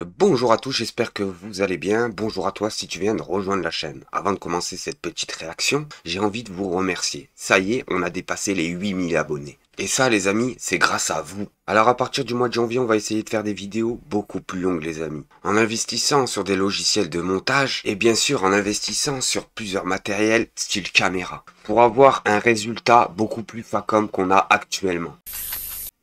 Bonjour à tous, j'espère que vous allez bien. Bonjour à toi si tu viens de rejoindre la chaîne. Avant de commencer cette petite réaction, j'ai envie de vous remercier. Ça y est, on a dépassé les 8000 abonnés. Et ça les amis, c'est grâce à vous. Alors à partir du mois de janvier, on va essayer de faire des vidéos beaucoup plus longues les amis. En investissant sur des logiciels de montage et bien sûr en investissant sur plusieurs matériels style caméra. Pour avoir un résultat beaucoup plus facom qu'on a actuellement.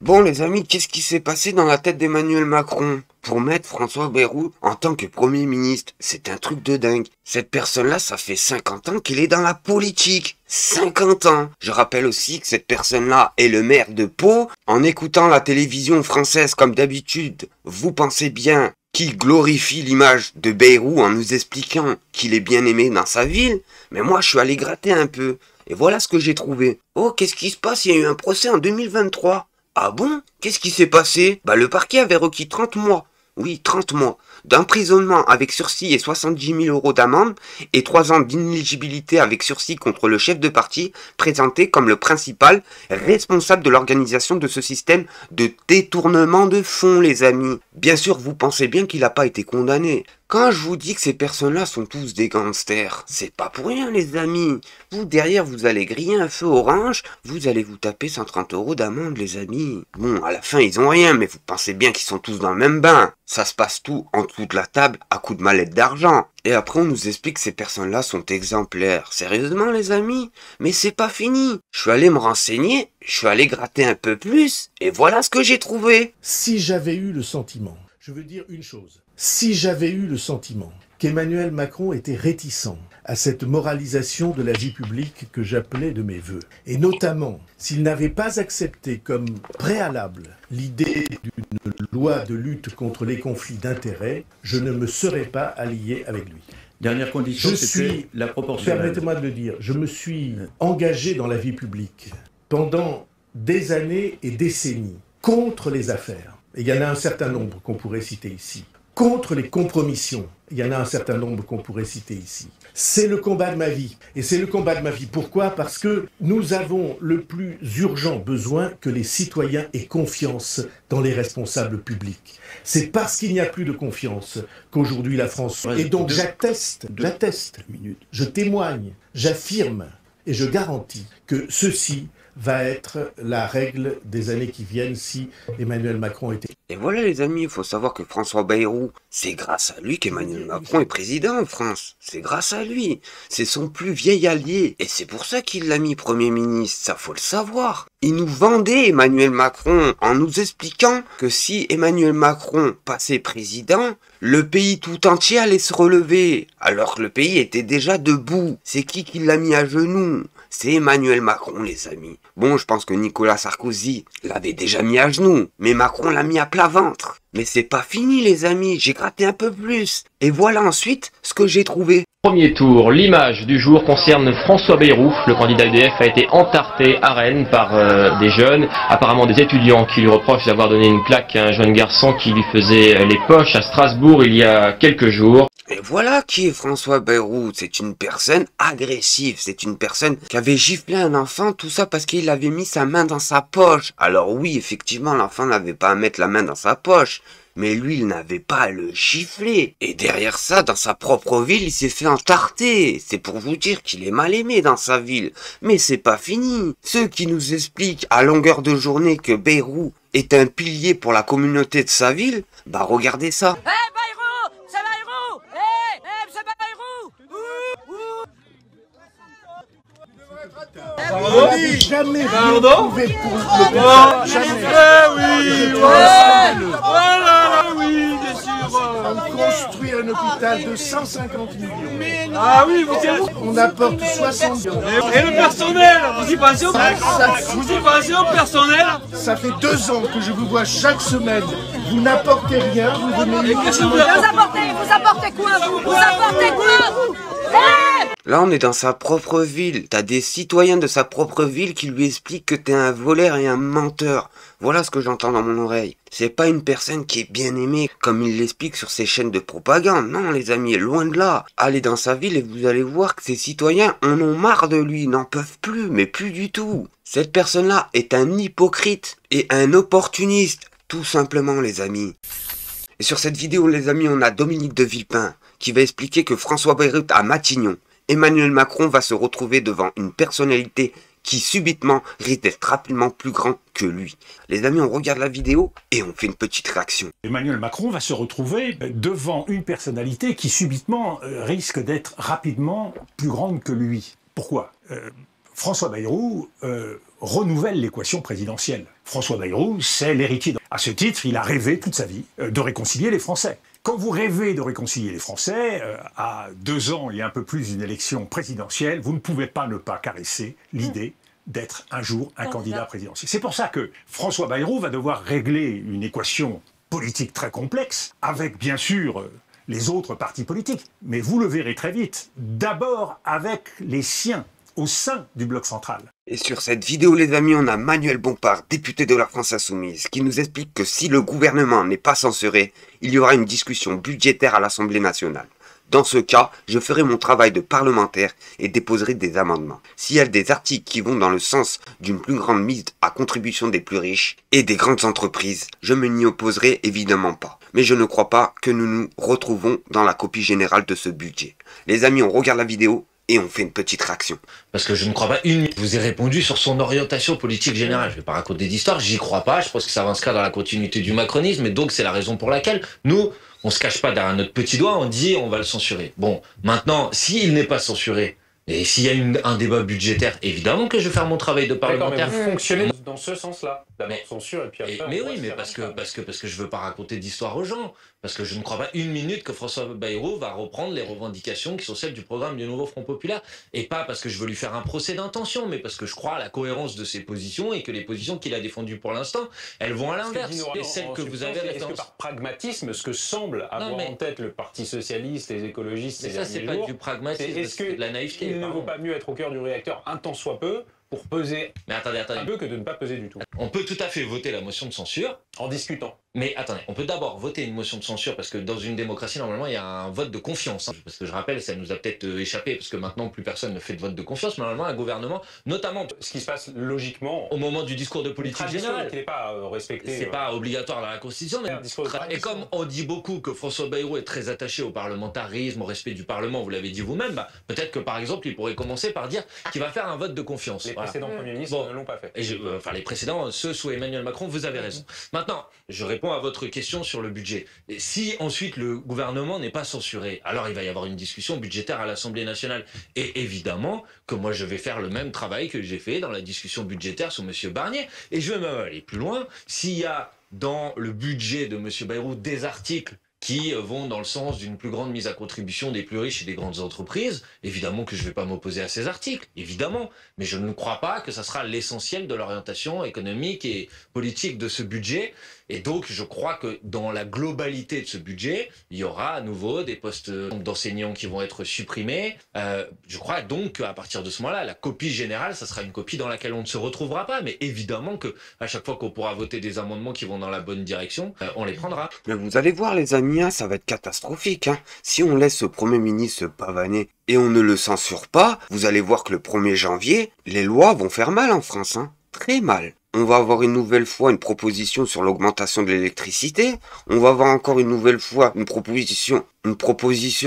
Bon les amis, qu'est-ce qui s'est passé dans la tête d'Emmanuel Macron pour mettre François Bayrou en tant que Premier ministre? C'est un truc de dingue. Cette personne-là, ça fait 50 ans qu'il est dans la politique. 50 ans. Je rappelle aussi que cette personne-là est le maire de Pau. En écoutant la télévision française comme d'habitude, vous pensez bien qu'il glorifie l'image de Bayrou en nous expliquant qu'il est bien aimé dans sa ville. Mais moi, je suis allé gratter un peu. Et voilà ce que j'ai trouvé. Oh, qu'est-ce qui se passe? Il y a eu un procès en 2023. Ah bon? Qu'est-ce qui s'est passé? Le parquet avait requis 30 mois. Oui, 30 mois d'emprisonnement avec sursis et 70 000 € d'amende et 3 ans d'inéligibilité avec sursis contre le chef de parti présenté comme le principal responsable de l'organisation de ce système de détournement de fonds, les amis. Bien sûr, vous pensez bien qu'il n'a pas été condamné. Quand je vous dis que ces personnes-là sont tous des gangsters, c'est pas pour rien, les amis. Vous, derrière, vous allez griller un feu orange, vous allez vous taper 130 € d'amende, les amis. Bon, à la fin, ils ont rien, mais vous pensez bien qu'ils sont tous dans le même bain. Ça se passe tout en dessous de la table à coups de mallette d'argent. Et après, on nous explique que ces personnes-là sont exemplaires. Sérieusement, les amis? Mais c'est pas fini. Je suis allé me renseigner, je suis allé gratter un peu plus, et voilà ce que j'ai trouvé. Si j'avais eu le sentiment, je veux dire une chose, si j'avais eu le sentiment qu'Emmanuel Macron était réticent à cette moralisation de la vie publique que j'appelais de mes voeux, et notamment s'il n'avait pas accepté comme préalable l'idée d'une loi de lutte contre les conflits d'intérêts, je ne me serais pas allié avec lui. Dernière condition, c'était la proportionnelle. Permettez-moi de le dire, je me suis engagé dans la vie publique pendant des années et décennies contre les affaires. Et il y en a un certain nombre qu'on pourrait citer ici. Contre les compromissions, il y en a un certain nombre qu'on pourrait citer ici. C'est le combat de ma vie. Et c'est le combat de ma vie. Pourquoi? Parce que nous avons le plus urgent besoin que les citoyens aient confiance dans les responsables publics. C'est parce qu'il n'y a plus de confiance qu'aujourd'hui la France... Et donc j'atteste, je témoigne, j'affirme et je garantis que ceci va être la règle des années qui viennent si Emmanuel Macron était... Et voilà les amis, il faut savoir que François Bayrou, c'est grâce à lui qu'Emmanuel Macron est président en France. C'est grâce à lui. C'est son plus vieil allié. Et c'est pour ça qu'il l'a mis Premier ministre, ça faut le savoir. Il nous vendait Emmanuel Macron en nous expliquant que si Emmanuel Macron passait président, le pays tout entier allait se relever. Alors que le pays était déjà debout. C'est qui l'a mis à genoux? C'est Emmanuel Macron, les amis. Bon, je pense que Nicolas Sarkozy l'avait déjà mis à genoux, mais Macron l'a mis à plat ventre. Mais c'est pas fini, les amis, j'ai gratté un peu plus. Et voilà ensuite ce que j'ai trouvé. Premier tour, l'image du jour concerne François Bayrou. Le candidat UDF a été entarté à Rennes par des jeunes, apparemment des étudiants qui lui reprochent d'avoir donné une claque à un jeune garçon qui lui faisait les poches à Strasbourg il y a quelques jours. Et voilà qui est François Bayrou, c'est une personne agressive, c'est une personne qui avait giflé un enfant, tout ça parce qu'il avait mis sa main dans sa poche. Alors oui, effectivement, l'enfant n'avait pas à mettre la main dans sa poche, mais lui, il n'avait pas à le gifler. Et derrière ça, dans sa propre ville, il s'est fait entarter. C'est pour vous dire qu'il est mal aimé dans sa ville. Mais c'est pas fini. Ceux qui nous expliquent à longueur de journée que Bayrou est un pilier pour la communauté de sa ville, regardez ça. Jamais Pardon? vous ne pouvez pour le jamais. Oui, bien sûr. Construire un hôpital de 150 millions. Ah oui, On apporte 60 millions. et le personnel, vous y pensez au personnel? Ça fait 2 ans que je vous vois chaque semaine. Vous n'apportez rien, vous venez... Qu'est-ce que Vous apportez quoi? Vous apportez quoi? Là, on est dans sa propre ville. T'as des citoyens de sa propre ville qui lui expliquent que t'es un voleur et un menteur. Voilà ce que j'entends dans mon oreille. C'est pas une personne qui est bien aimée, comme il l'explique sur ses chaînes de propagande. Non, les amis, loin de là. Allez dans sa ville et vous allez voir que ses citoyens en ont marre de lui, n'en peuvent plus, mais plus du tout. Cette personne-là est un hypocrite et un opportuniste, tout simplement, les amis. Et sur cette vidéo, les amis, on a Dominique de Villepin qui va expliquer que François Bayrou à Matignon, Emmanuel Macron va se retrouver devant une personnalité qui subitement risque d'être rapidement plus grand que lui. Les amis, on regarde la vidéo et on fait une petite réaction. Emmanuel Macron va se retrouver devant une personnalité qui subitement risque d'être rapidement plus grande que lui. Pourquoi François Bayrou renouvelle l'équation présidentielle. François Bayrou, c'est l'héritier. À ce titre, il a rêvé toute sa vie de réconcilier les Français. Quand vous rêvez de réconcilier les Français, à 2 ans et un peu plus d'une élection présidentielle, vous ne pouvez pas ne pas caresser l'idée d'être un jour un candidat présidentiel. C'est pour ça que François Bayrou va devoir régler une équation politique très complexe, avec bien sûr les autres partis politiques. Mais vous le verrez très vite, d'abord avec les siens, au sein du bloc central. Et sur cette vidéo, les amis, on a Manuel Bompard, député de la France Insoumise, qui nous explique que si le gouvernement n'est pas censuré, il y aura une discussion budgétaire à l'Assemblée nationale. Dans ce cas, je ferai mon travail de parlementaire et déposerai des amendements. S'il y a des articles qui vont dans le sens d'une plus grande mise à contribution des plus riches et des grandes entreprises, je me n'y opposerai évidemment pas. Mais je ne crois pas que nous nous retrouvons dans la copie générale de ce budget. Les amis, on regarde la vidéo et on fait une petite réaction. Parce que je ne crois pas une minute. Je vous ai répondu sur son orientation politique générale. Je ne vais pas raconter d'histoire, j'y crois pas. Je pense que ça va inscrire dans la continuité du macronisme. Et donc, c'est la raison pour laquelle nous, on se cache pas derrière notre petit doigt, on dit on va le censurer. Bon, maintenant, s'il n'est pas censuré, et s'il y a un débat budgétaire, évidemment que je vais faire mon travail de parlementaire. Mais vous fonctionnez dans ce sens-là. D'abord censure et puis après... Mais oui, mais parce que je veux pas raconter d'histoire aux gens. Parce que je ne crois pas une minute que François Bayrou va reprendre les revendications qui sont celles du programme du Nouveau Front Populaire. Et pas parce que je veux lui faire un procès d'intention, mais parce que je crois à la cohérence de ses positions et que les positions qu'il a défendues pour l'instant, elles vont à l'inverse. Et celles que vous avez Est-ce que par pragmatisme, ce que semble avoir en tête le Parti Socialiste, les écologistes ces derniers jours... Mais ça, c'est pas du pragmatisme, c'est de la naïveté. Il ne vaut pas mieux être au cœur du réacteur un temps soit peu pour peser un peu que de ne pas peser du tout. On peut tout à fait voter la motion de censure en discutant. Mais attendez, on peut d'abord voter une motion de censure parce que dans une démocratie, normalement, il y a un vote de confiance. Hein. Parce que je rappelle, ça nous a peut-être échappé parce que maintenant, plus personne ne fait de vote de confiance. Mais normalement, un gouvernement, notamment ce qui se passe logiquement au moment du discours de politique générale, qui n'est pas respecté. C'est pas obligatoire dans la Constitution. Mais et comme on dit beaucoup que François Bayrou est très attaché au parlementarisme, au respect du Parlement, vous l'avez dit vous-même, bah, peut-être que par exemple, il pourrait commencer par dire qu'il va faire un vote de confiance. Les précédents premiers ministres ne l'ont pas fait. Et enfin, les précédents, ceux sous Emmanuel Macron, vous avez raison. Maintenant, je réponds à votre question sur le budget. Et si ensuite le gouvernement n'est pas censuré, alors il va y avoir une discussion budgétaire à l'Assemblée nationale. Et évidemment que moi je vais faire le même travail que j'ai fait dans la discussion budgétaire sous M. Barnier. Et je vais même aller plus loin. S'il y a dans le budget de M. Bayrou des articles qui vont dans le sens d'une plus grande mise à contribution des plus riches et des grandes entreprises, évidemment que je ne vais pas m'opposer à ces articles, évidemment, mais je ne crois pas que ça sera l'essentiel de l'orientation économique et politique de ce budget, et donc je crois que dans la globalité de ce budget, il y aura à nouveau des postes d'enseignants qui vont être supprimés. Je crois donc qu'à partir de ce moment-là, la copie générale, ça sera une copie dans laquelle on ne se retrouvera pas, mais évidemment que à chaque fois qu'on pourra voter des amendements qui vont dans la bonne direction, on les prendra. Mais vous allez voir les amis, ça va être catastrophique. Si on laisse ce Premier ministre se pavaner et on ne le censure pas, vous allez voir que le 1er janvier, les lois vont faire mal en France. Très mal. On va avoir une nouvelle fois une proposition sur l'augmentation de l'électricité. On va avoir encore une nouvelle fois une proposition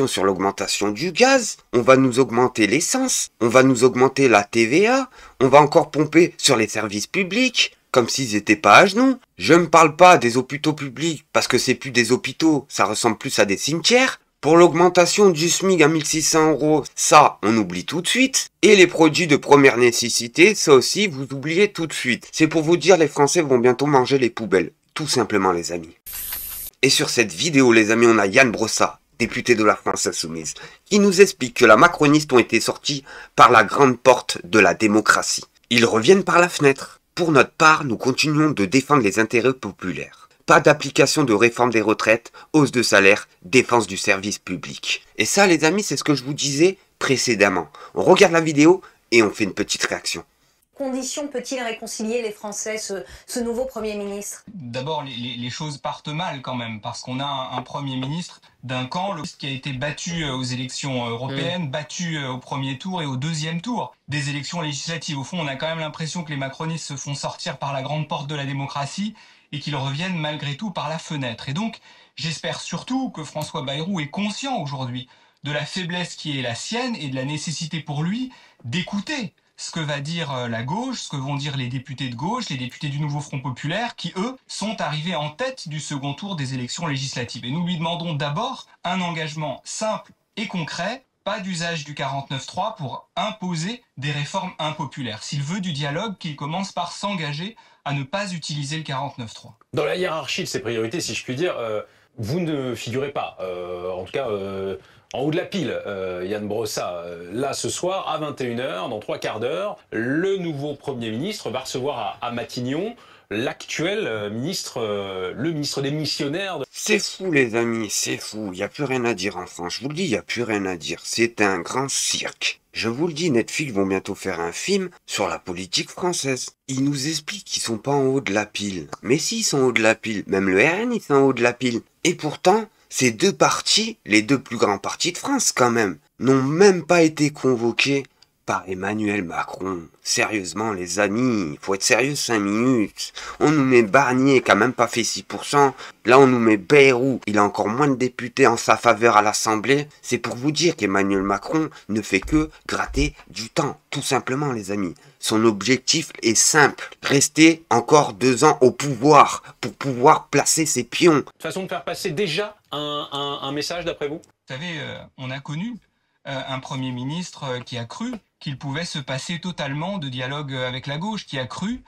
sur l'augmentation du gaz. On va nous augmenter l'essence. On va nous augmenter la TVA. On va encore pomper sur les services publics. Comme s'ils étaient pas à genoux. Je ne parle pas des hôpitaux publics, parce que c'est plus des hôpitaux, ça ressemble plus à des cimetières. Pour l'augmentation du SMIC à 1600 €, ça, on oublie tout de suite. Et les produits de première nécessité, ça aussi, vous oubliez tout de suite. C'est pour vous dire, les Français vont bientôt manger les poubelles. Tout simplement, les amis. Et sur cette vidéo, les amis, on a Yann Brossat, député de la France Insoumise, qui nous explique que la macroniste ont été sortis par la grande porte de la démocratie. Ils reviennent par la fenêtre. Pour notre part, nous continuons de défendre les intérêts populaires. Pas d'application de réforme des retraites, hausse de salaire, défense du service public. Et ça, les amis, c'est ce que je vous disais précédemment. On regarde la vidéo et on fait une petite réaction. Conditions peut-il réconcilier les Français, ce nouveau Premier ministre? D'abord, les choses partent mal quand même, parce qu'on a un Premier ministre d'un camp qui a été battu aux élections européennes, battu au premier tour et au deuxième tour des élections législatives. Au fond, on a quand même l'impression que les macronistes se font sortir par la grande porte de la démocratie et qu'il revienne malgré tout par la fenêtre. Et donc, j'espère surtout que François Bayrou est conscient aujourd'hui de la faiblesse qui est la sienne et de la nécessité pour lui d'écouter ce que va dire la gauche, ce que vont dire les députés de gauche, les députés du Nouveau Front Populaire, qui, eux, sont arrivés en tête du second tour des élections législatives. Et nous lui demandons d'abord un engagement simple et concret, pas d'usage du 49.3 pour imposer des réformes impopulaires. S'il veut du dialogue, qu'il commence par s'engager à ne pas utiliser le 49.3. Dans la hiérarchie de ses priorités, si je puis dire, vous ne figurez pas, en tout cas en haut de la pile, Yann Brossa. Là, ce soir, à 21h, dans 3 quarts d'heure, le nouveau Premier ministre va recevoir à Matignon l'actuel ministre, le ministre des missionnaires. C'est fou les amis, c'est fou, il n'y a plus rien à dire en France, je vous le dis, il n'y a plus rien à dire, c'est un grand cirque. Je vous le dis, Netflix vont bientôt faire un film sur la politique française. Ils nous expliquent qu'ils sont pas en haut de la pile. Mais si, ils sont en haut de la pile, même le RN, ils sont en haut de la pile. Et pourtant, ces deux partis, les deux plus grands partis de France quand même, n'ont même pas été convoqués par Emmanuel Macron. Sérieusement les amis, il faut être sérieux 5 minutes. On nous met Barnier qui a même pas fait 6%. Là on nous met Bayrou, il a encore moins de députés en sa faveur à l'Assemblée. C'est pour vous dire qu'Emmanuel Macron ne fait que gratter du temps. Tout simplement les amis. Son objectif est simple. Rester encore 2 ans au pouvoir pour pouvoir placer ses pions. Façon de faire passer déjà un message d'après vous? Vous savez, on a connu un Premier ministre qui a cru qu'il pouvait se passer totalement de dialogue avec la gauche, qui a cru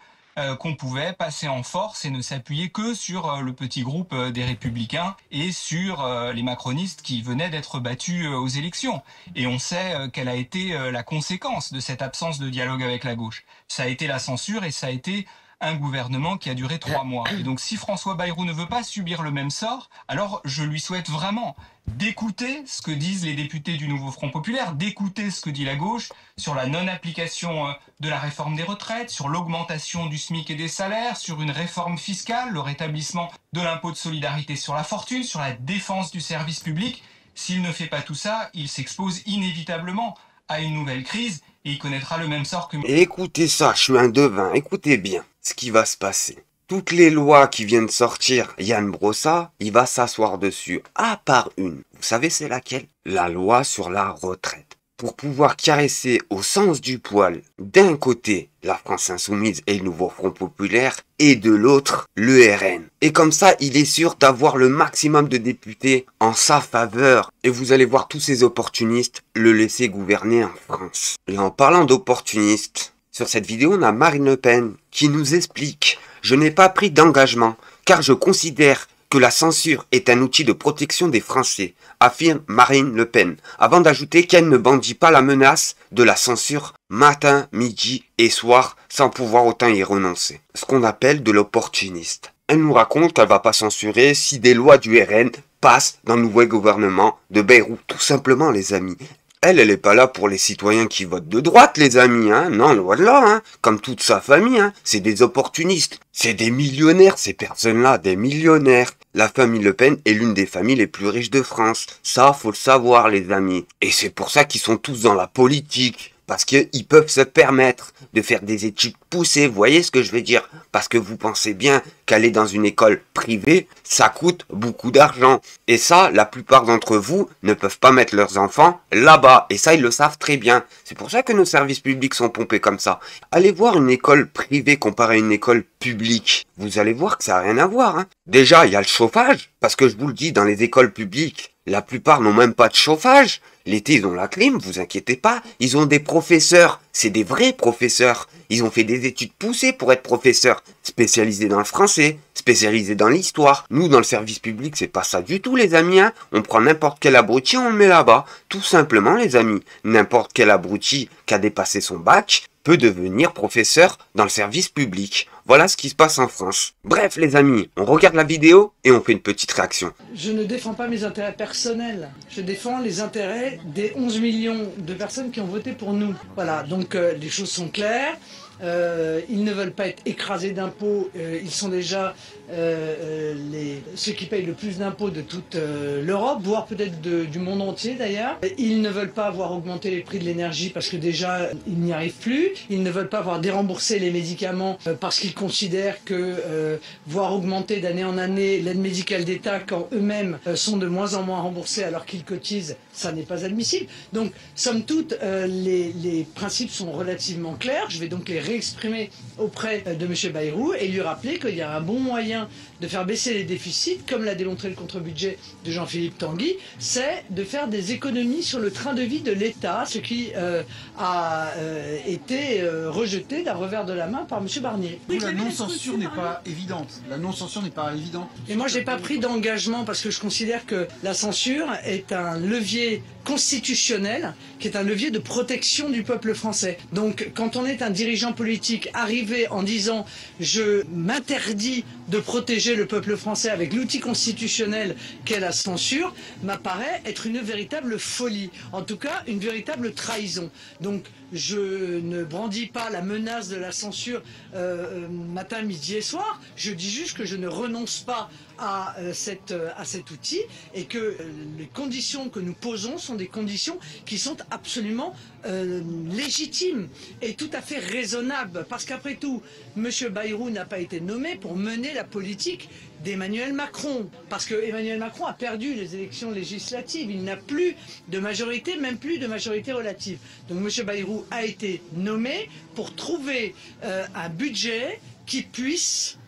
qu'on pouvait passer en force et ne s'appuyer que sur le petit groupe des Républicains et sur les macronistes qui venaient d'être battus aux élections. Et on sait quelle a été la conséquence de cette absence de dialogue avec la gauche. Ça a été la censure et ça a été un gouvernement qui a duré 3 mois. Et donc si François Bayrou ne veut pas subir le même sort, alors je lui souhaite vraiment d'écouter ce que disent les députés du Nouveau Front Populaire, d'écouter ce que dit la gauche sur la non-application de la réforme des retraites, sur l'augmentation du SMIC et des salaires, sur une réforme fiscale, le rétablissement de l'impôt de solidarité sur la fortune, sur la défense du service public. S'il ne fait pas tout ça, il s'expose inévitablement à une nouvelle crise et il connaîtra le même sort que... Écoutez ça, je suis un devin, écoutez bien ce qui va se passer. Toutes les lois qui viennent sortir, Yann Brossa, il va s'asseoir dessus, à part une. Vous savez c'est laquelle? La loi sur la retraite. Pour pouvoir caresser au sens du poil, d'un côté, la France Insoumise et le Nouveau Front Populaire, et de l'autre, le RN. Et comme ça, il est sûr d'avoir le maximum de députés en sa faveur. Et vous allez voir tous ces opportunistes le laisser gouverner en France. Et en parlant d'opportunistes, sur cette vidéo, on a Marine Le Pen qui nous explique « Je n'ai pas pris d'engagement, car je considère que la censure est un outil de protection des Français », affirme Marine Le Pen, avant d'ajouter qu'elle ne bandit pas la menace de la censure matin, midi et soir sans pouvoir autant y renoncer. Ce qu'on appelle de l'opportuniste. Elle nous raconte qu'elle va pas censurer si des lois du RN passent dans le nouveau gouvernement de Bayrou. Tout simplement les amis. Elle est pas là pour les citoyens qui votent de droite, les amis, hein. Non, loin de là, hein. Comme toute sa famille, hein. C'est des opportunistes. C'est des millionnaires, ces personnes-là, des millionnaires. La famille Le Pen est l'une des familles les plus riches de France. Ça, faut le savoir, les amis. Et c'est pour ça qu'ils sont tous dans la politique. Parce qu'ils peuvent se permettre de faire des études poussées, vous voyez ce que je veux dire? Parce que vous pensez bien qu'aller dans une école privée, ça coûte beaucoup d'argent. Et ça, la plupart d'entre vous ne peuvent pas mettre leurs enfants là-bas. Et ça, ils le savent très bien. C'est pour ça que nos services publics sont pompés comme ça. Allez voir une école privée comparée à une école publique. Vous allez voir que ça n'a rien à voir. Hein. Déjà, il y a le chauffage. Parce que je vous le dis, dans les écoles publiques, la plupart n'ont même pas de chauffage. L'été, ils ont la clim, vous inquiétez pas. Ils ont des professeurs. C'est des vrais professeurs. Ils ont fait des études poussées pour être professeurs. Spécialisés dans le français, spécialisés dans l'histoire. Nous, dans le service public, c'est pas ça du tout, les amis. Hein. On prend n'importe quel abruti, on le met là-bas. Tout simplement, les amis. N'importe quel abruti qui a dépassé son bac peut devenir professeur dans le service public. Voilà ce qui se passe en France. Bref, les amis, on regarde la vidéo et on fait une petite réaction. Je ne défends pas mes intérêts personnels. Je défends les intérêts des 11 millions de personnes qui ont voté pour nous. Voilà, donc les choses sont claires. ils ne veulent pas être écrasés d'impôts, ils sont déjà ceux qui payent le plus d'impôts de toute l'Europe, voire peut-être du monde entier d'ailleurs. Ils ne veulent pas voir augmenter les prix de l'énergie parce que déjà ils n'y arrivent plus. Ils ne veulent pas voir dérembourser les médicaments parce qu'ils considèrent que voir augmenter d'année en année l'aide médicale d'État quand eux-mêmes sont de moins en moins remboursés alors qu'ils cotisent, ça n'est pas admissible. Donc, somme toute, les principes sont relativement clairs. Je vais donc les réexprimer auprès de M. Bayrou et lui rappeler qu'il y a un bon moyen de faire baisser les déficits, comme l'a démontré le contre-budget de Jean-Philippe Tanguy, c'est de faire des économies sur le train de vie de l'État, ce qui a été rejeté d'un revers de la main par M. Barnier. La non-censure n'est pas évidente. La non-censure n'est pas évidente. Et moi, j'ai pas pris d'engagement parce que je considère que la censure est un levier constitutionnel qui est un levier de protection du peuple français. Donc quand on est un dirigeant politique arrivé en disant je m'interdis de protéger le peuple français avec l'outil constitutionnel qu'est la censure, m'apparaît être une véritable folie, en tout cas une véritable trahison. Donc je ne brandis pas la menace de la censure matin, midi et soir, je dis juste que je ne renonce pas à cet outil et que les conditions que nous posons sont des conditions qui sont absolument légitimes et tout à fait raisonnables. Parce qu'après tout, M. Bayrou n'a pas été nommé pour mener la politique d'Emmanuel Macron. Parce que Emmanuel Macron a perdu les élections législatives. Il n'a plus de majorité, même plus de majorité relative. Donc M. Bayrou a été nommé pour trouver un budget qui puisse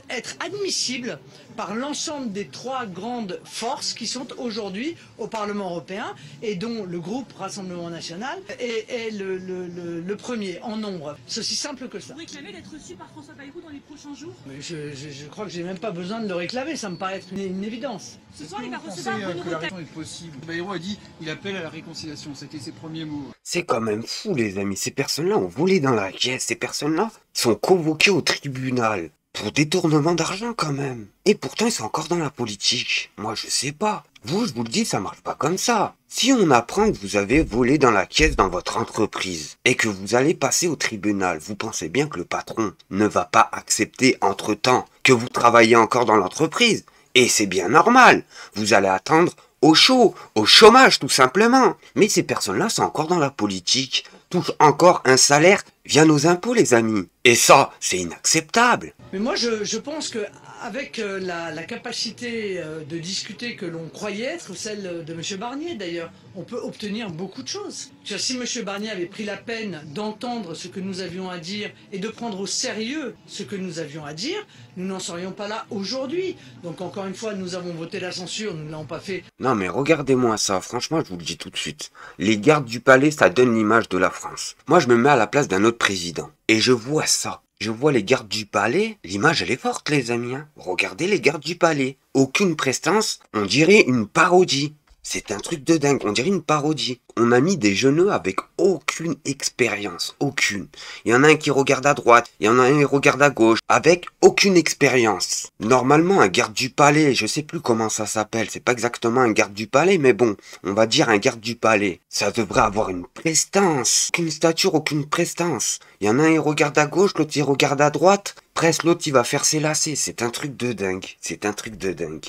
être admissible par l'ensemble des trois grandes forces qui sont aujourd'hui au Parlement européen et dont le groupe Rassemblement National est le premier en nombre. C'est aussi simple que ça. Vous réclamez d'être reçu par François Bayrou dans les prochains jours? Mais je crois que j'ai même pas besoin de le réclamer, ça me paraît être une évidence. Ce soir, il va Vous recevoir pensez Bruno que la Retailleau. réunion est possible? Bayrou a dit il appelle à la réconciliation, c'était ses premiers mots. C'est quand même fou, les amis. Ces personnes-là ont volé dans la caisse. Ces personnes-là sont convoquées au tribunal pour détournement d'argent quand même. Et pourtant, ils sont encore dans la politique. Moi, je sais pas. Vous, je vous le dis, ça marche pas comme ça. Si on apprend que vous avez volé dans la caisse dans votre entreprise et que vous allez passer au tribunal, vous pensez bien que le patron ne va pas accepter entre-temps que vous travaillez encore dans l'entreprise. Et c'est bien normal. Vous allez attendre au chaud, au chômage tout simplement. Mais ces personnes-là sont encore dans la politique, touchent encore un salaire via nos impôts, les amis. Et ça, c'est inacceptable. Mais moi, je pense que avec la capacité de discuter que l'on croyait être, celle de M. Barnier d'ailleurs, on peut obtenir beaucoup de choses. Si M. Barnier avait pris la peine d'entendre ce que nous avions à dire et de prendre au sérieux ce que nous avions à dire, nous n'en serions pas là aujourd'hui. Donc encore une fois, nous avons voté la censure, nous ne l'avons pas fait. Non mais regardez-moi ça, franchement je vous le dis tout de suite. Les gardes du palais, ça donne l'image de la France. Moi je me mets à la place d'un autre président et je vois ça. Je vois les gardes du palais, l'image elle est forte les amis. Hein. Regardez les gardes du palais. Aucune prestance, on dirait une parodie. C'est un truc de dingue, on dirait une parodie. On a mis des jeunes avec aucune expérience, aucune. Il y en a un qui regarde à droite, il y en a un qui regarde à gauche, avec aucune expérience. Normalement, un garde du palais, je sais plus comment ça s'appelle, c'est pas exactement un garde du palais, mais bon, on va dire un garde du palais. Ça devrait avoir une prestance, aucune stature, aucune prestance. Il y en a un qui regarde à gauche, l'autre il regarde à droite, presque l'autre il va faire ses lacets. C'est un truc de dingue, c'est un truc de dingue.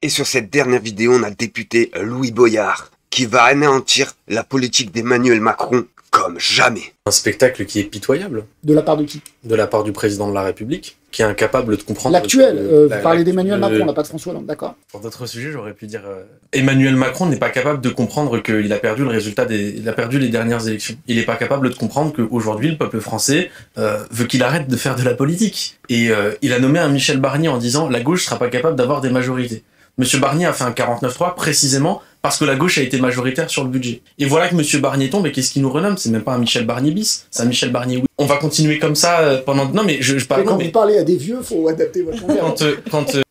Et sur cette dernière vidéo, on a le député Louis Boyard qui va anéantir la politique d'Emmanuel Macron comme jamais. Un spectacle qui est pitoyable. De la part de qui? De la part du président de la République, qui est incapable de comprendre... L'actuel, vous parlez d'Emmanuel Macron, là, pas de François Hollande, d'accord. Pour d'autres sujets, j'aurais pu dire... Emmanuel Macron n'est pas capable de comprendre qu'il a perdu le résultat il a perdu les dernières élections. Il n'est pas capable de comprendre qu'aujourd'hui, le peuple français veut qu'il arrête de faire de la politique. Et il a nommé un Michel Barnier en disant « la gauche sera pas capable d'avoir des majorités ». Monsieur Barnier a fait un 49-3 précisément parce que la gauche a été majoritaire sur le budget. Et voilà que Monsieur Barnier tombe, et qu'est-ce qu'il nous renomme? C'est même pas un Michel Barnier bis, c'est un Michel Barnier oui. On va continuer comme ça pendant... Non mais je parle... Quand vous parlez à des vieux, faut adapter votre langage.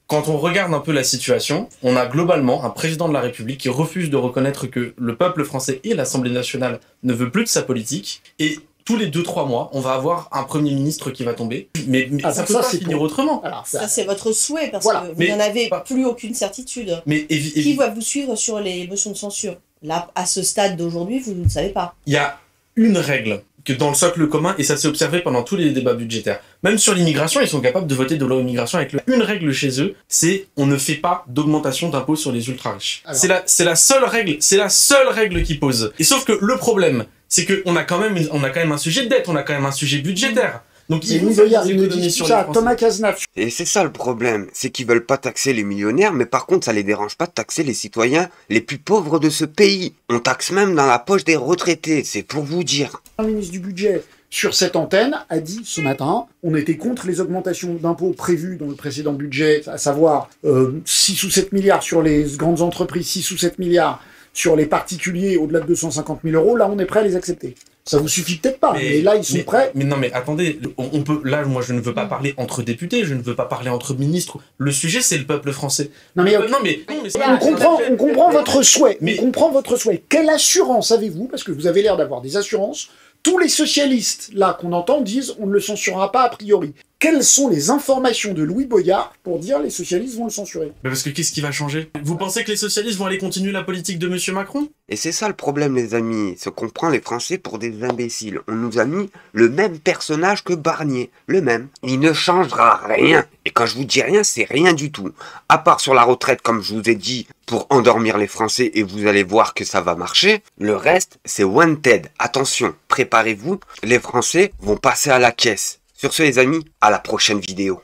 Quand on regarde un peu la situation, on a globalement un président de la République qui refuse de reconnaître que le peuple français et l'Assemblée nationale ne veut plus de sa politique, et tous les 2-3 mois, on va avoir un Premier ministre qui va tomber. Mais ça peut pas finir autrement. Alors, ça, c'est votre souhait, parce que vous n'en avez plus aucune certitude. Qui va vous suivre sur les motions de censure? Là, à ce stade d'aujourd'hui, vous ne le savez pas. Il y a une règle que dans le socle commun, et ça s'est observé pendant tous les débats budgétaires. Même sur l'immigration, ils sont capables de voter de loi immigration avec une règle chez eux, c'est on ne fait pas d'augmentation d'impôts sur les ultra-riches. C'est la seule règle qu'ils posent. Et sauf que le problème, c'est qu'on a quand même un sujet de dette, on a quand même un sujet budgétaire. Donc ils vont faire des économies sur les Français. Thomas Cazenave. Et c'est ça le problème, c'est qu'ils veulent pas taxer les millionnaires, mais par contre ça les dérange pas de taxer les citoyens les plus pauvres de ce pays. On taxe même dans la poche des retraités, c'est pour vous dire. Le ministre du budget sur cette antenne a dit ce matin, on était contre les augmentations d'impôts prévues dans le précédent budget, à savoir 6 ou 7 milliards sur les grandes entreprises, 6 ou 7 milliards sur les particuliers au-delà de 250 000 euros, là on est prêt à les accepter. Ça vous suffit peut-être pas, mais là ils sont prêts. Mais non, mais attendez, on peut. Là, moi, je ne veux pas parler entre députés, je ne veux pas parler entre ministres. Le sujet, c'est le peuple français. Non mais on comprend votre souhait. On comprend votre souhait. Quelle assurance avez-vous, parce que vous avez l'air d'avoir des assurances. Tous les socialistes là qu'on entend disent on ne le censurera pas a priori. Quelles sont les informations de Louis Boyard pour dire les socialistes vont le censurer? Mais parce que qu'est-ce qui va changer? Vous pensez que les socialistes vont aller continuer la politique de Monsieur Macron? Et c'est ça le problème les amis, c'est qu'on prend les Français pour des imbéciles. On nous a mis le même personnage que Barnier, le même. Il ne changera rien. Et quand je vous dis rien, c'est rien du tout. À part sur la retraite, comme je vous ai dit, pour endormir les Français et vous allez voir que ça va marcher. Le reste, c'est wanted. Attention, préparez-vous, les Français vont passer à la caisse. Sur ce les amis, à la prochaine vidéo.